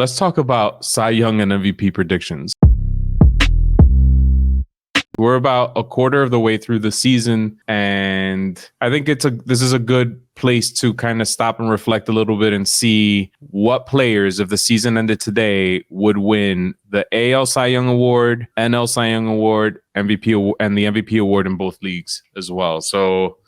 let's talk about Cy Young and MVP predictions. We're about a quarter of the way through the season, and I think this is a good place to kind of stop and reflect a little bit and see what players, if the season ended today, would win the AL Cy Young Award, NL Cy Young Award, MVP and the MVP award in both leagues as well. So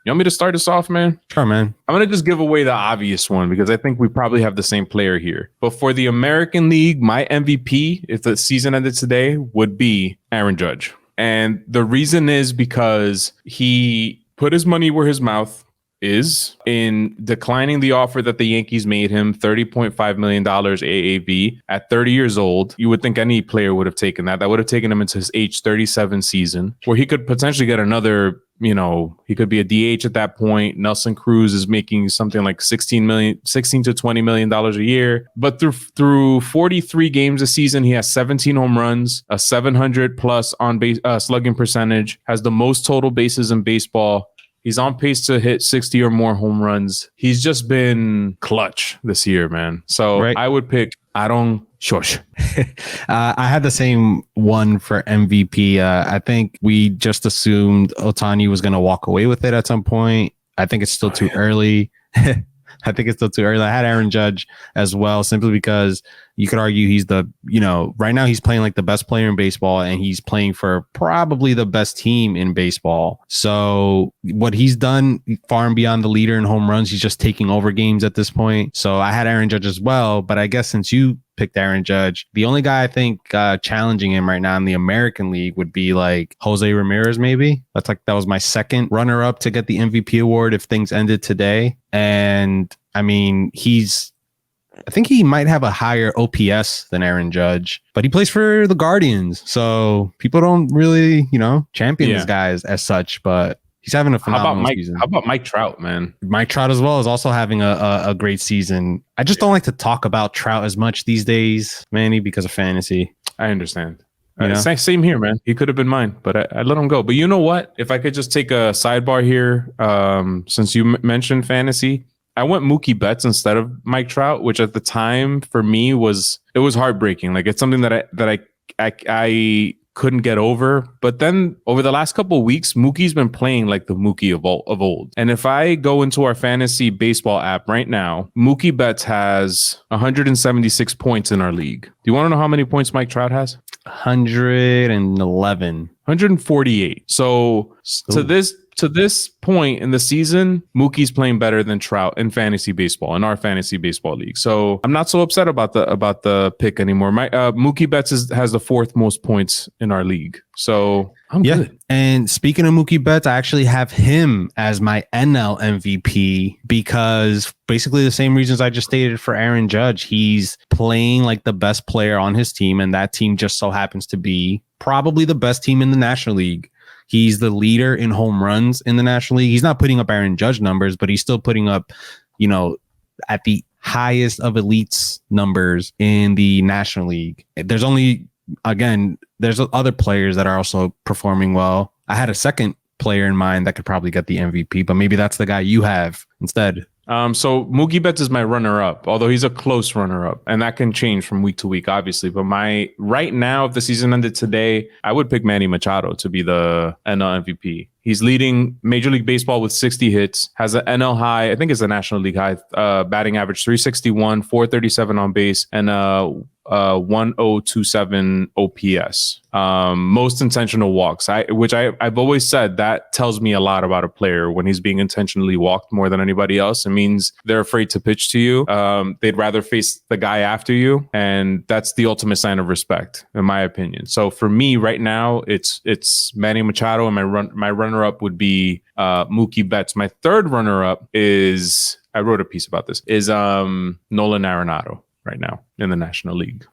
you want me to start us off, man? Sure, man. I'm going to just give away the obvious one because I think we probably have the same player here. But for the American League, my MVP, if the season ended today, would be Aaron Judge. And the reason is because he put his money where his mouth is in declining the offer that the Yankees made him, $30.5 million AAV at 30 years old. You would think any player would have taken that. That would have taken him into his age 37 season, where he could potentially get another, he could be a DH at that point. Nelson Cruz is making something like $16 to $20 million a year. But through 43 games a season, he has 17 home runs, a 700 plus on base slugging percentage, has the most total bases in baseball. He's on pace to hit 60 or more home runs. He's just been clutch this year, man. So right. I would pick Aaron Judge. I had the same one for MVP. I think we just assumed Ohtani was going to walk away with it at some point. I think it's still too early. I had Aaron Judge as well, simply because you could argue he's right now he's playing like the best player in baseball, and he's playing for probably the best team in baseball. So what he's done far and beyond the leader in home runs, he's just taking over games at this point. So I had Aaron Judge as well, but I guess since you picked Aaron Judge, the only guy I think challenging him right now in the American League would be like Jose Ramirez, maybe. That was my second runner-up to get the MVP award if things ended today. And I mean, I think he might have a higher OPS than Aaron Judge, but he plays for the Guardians. So people don't really, champion these guys as such, but he's having a phenomenal season. How about Mike Trout, man? Mike Trout as well is also having a great season. I just don't like to talk about Trout as much these days, Manny, because of fantasy. I understand. Same here, man. He could have been mine, but I let him go. But you know what? If I could just take a sidebar here, since you mentioned fantasy, I went Mookie Betts instead of Mike Trout, which at the time for me was heartbreaking. Like, it's something that I couldn't get over. But then over the last couple of weeks, Mookie's been playing like the Mookie of old. And if I go into our fantasy baseball app right now, Mookie Betts has 176 points in our league. Do you want to know how many points Mike Trout has? 111. 148. So to this point in the season, Mookie's playing better than Trout in fantasy baseball, in our fantasy baseball league. So I'm not so upset about the pick anymore. Mookie Betts has the fourth most points in our league. So I'm good. And speaking of Mookie Betts, I actually have him as my NL MVP because basically the same reasons I just stated for Aaron Judge. He's playing like the best player on his team, and that team just so happens to be probably the best team in the National League. He's the leader in home runs in the National League. He's not putting up Aaron Judge numbers, but he's still putting up, at the highest of elites numbers in the National League. There's other players that are also performing well. I had a second player in mind that could probably get the MVP, but maybe that's the guy you have instead. So Mookie Betts is my runner-up, although he's a close runner-up, and that can change from week to week, obviously. But right now, if the season ended today, I would pick Manny Machado to be the NL MVP. He's leading Major League Baseball with 60 hits, has an NL high, I think it's a National League high, batting average 361, 437 on base, and 1027 OPS. Most intentional walks, which I've always said that tells me a lot about a player when he's being intentionally walked more than anybody else. It means they're afraid to pitch to you. They'd rather face the guy after you, and that's the ultimate sign of respect, in my opinion. So for me right now, it's Manny Machado, and my runner-up would be Mookie Betts. My third runner-up is, I wrote a piece about this, is Nolan Arenado right now in the National League.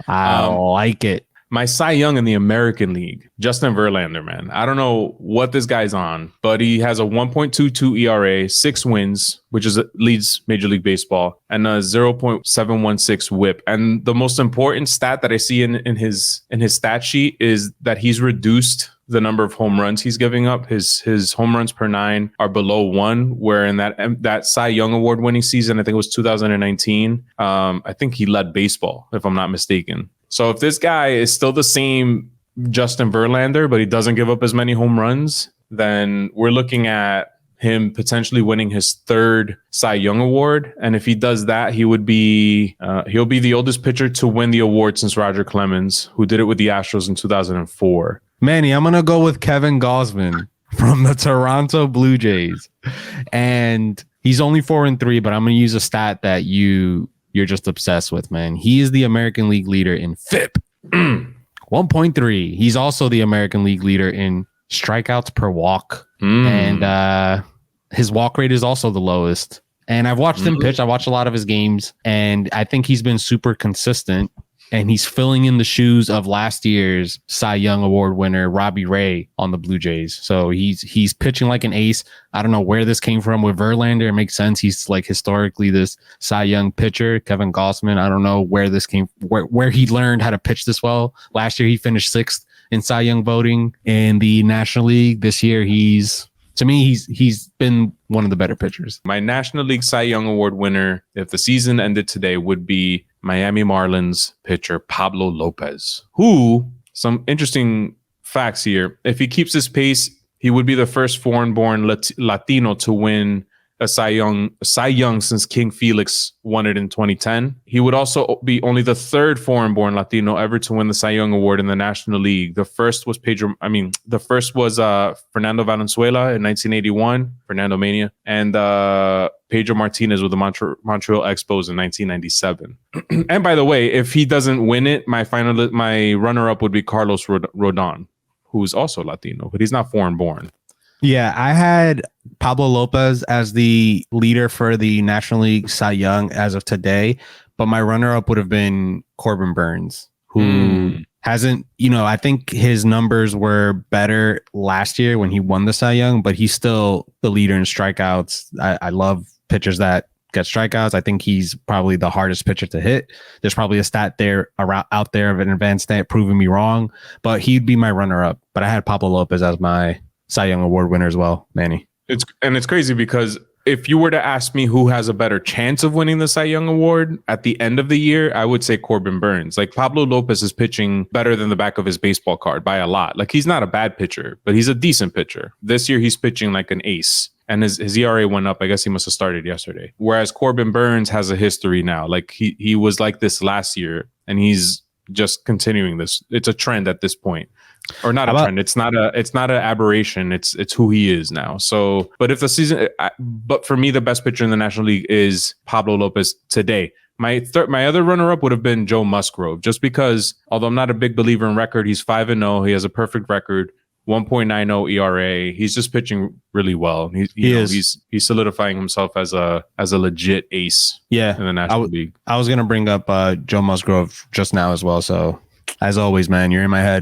I like it. My Cy Young in the American League, Justin Verlander, man. I don't know what this guy's on, but he has a 1.22 ERA, 6 wins, which leads Major League Baseball, and a 0.716 WHIP. And the most important stat that I see in his stat sheet is that he's reduced the number of home runs he's giving up. His home runs per 9 are below 1, where in that Cy Young Award winning season, I think it was 2019, I think he led baseball, if I'm not mistaken. So if this guy is still the same Justin Verlander, but he doesn't give up as many home runs, then we're looking at him potentially winning his 3rd Cy Young Award. And if he does that, he'll be the oldest pitcher to win the award since Roger Clemens, who did it with the Astros in 2004. Manny, I'm going to go with Kevin Gausman from the Toronto Blue Jays. And he's only 4-3, but I'm going to use a stat that you're just obsessed with, man. He is the American League leader in FIP. 1.3. He's also the American League leader in strikeouts per walk. And his walk rate is also the lowest. And I've watched him pitch. I watched a lot of his games, and I think he's been super consistent. And he's filling in the shoes of last year's Cy Young Award winner, Robbie Ray, on the Blue Jays. So he's pitching like an ace. I don't know where this came from with Verlander. It makes sense. He's like historically this Cy Young pitcher. Kevin Gausman, I don't know where this came, where he learned how to pitch this well. Last year, he finished 6th in Cy Young voting in the National League. This year, he's been one of the better pitchers. My National League Cy Young Award winner, if the season ended today, would be Miami Marlins pitcher Pablo Lopez, who, some interesting facts here, if he keeps his pace, he would be the first foreign-born Latino to win a Cy Young since King Felix won it in 2010. He would also be only the 3rd foreign-born Latino ever to win the Cy Young Award in the National League. The first was Fernando Valenzuela in 1981, Fernando Mania, and Pedro Martinez with the Montreal Expos in 1997. And by the way, if he doesn't win it, my runner-up would be Carlos Rodon, who's also Latino, but he's not foreign-born. Yeah, I had Pablo Lopez as the leader for the National League Cy Young as of today, but my runner-up would have been Corbin Burns, who hasn't, I think his numbers were better last year when he won the Cy Young, but he's still the leader in strikeouts. I love pitchers that get strikeouts. I think he's probably the hardest pitcher to hit. There's probably a stat out there of an advanced stat proving me wrong, but he'd be my runner-up. But I had Pablo Lopez as my Cy Young Award winner as well, Manny. It's crazy because if you were to ask me who has a better chance of winning the Cy Young Award at the end of the year, I would say Corbin Burns. Like, Pablo Lopez is pitching better than the back of his baseball card by a lot. Like, he's not a bad pitcher, but he's a decent pitcher. This year, he's pitching like an ace. And his ERA went up. I guess he must have started yesterday. Whereas Corbin Burns has a history now. Like, he was like this last year, and he's just continuing this. It's a trend at this point. Or not a trend. It's not an aberration. It's who he is now. So, but but for me, the best pitcher in the National League is Pablo Lopez today. My other runner-up would have been Joe Musgrove, just because, although I'm not a big believer in record, he's 5-0. He has a perfect record, 1.90 ERA. He's just pitching really well. He's solidifying himself as a legit ace. Yeah, in the National League. I was gonna bring up Joe Musgrove just now as well. So, as always, man, you're in my head.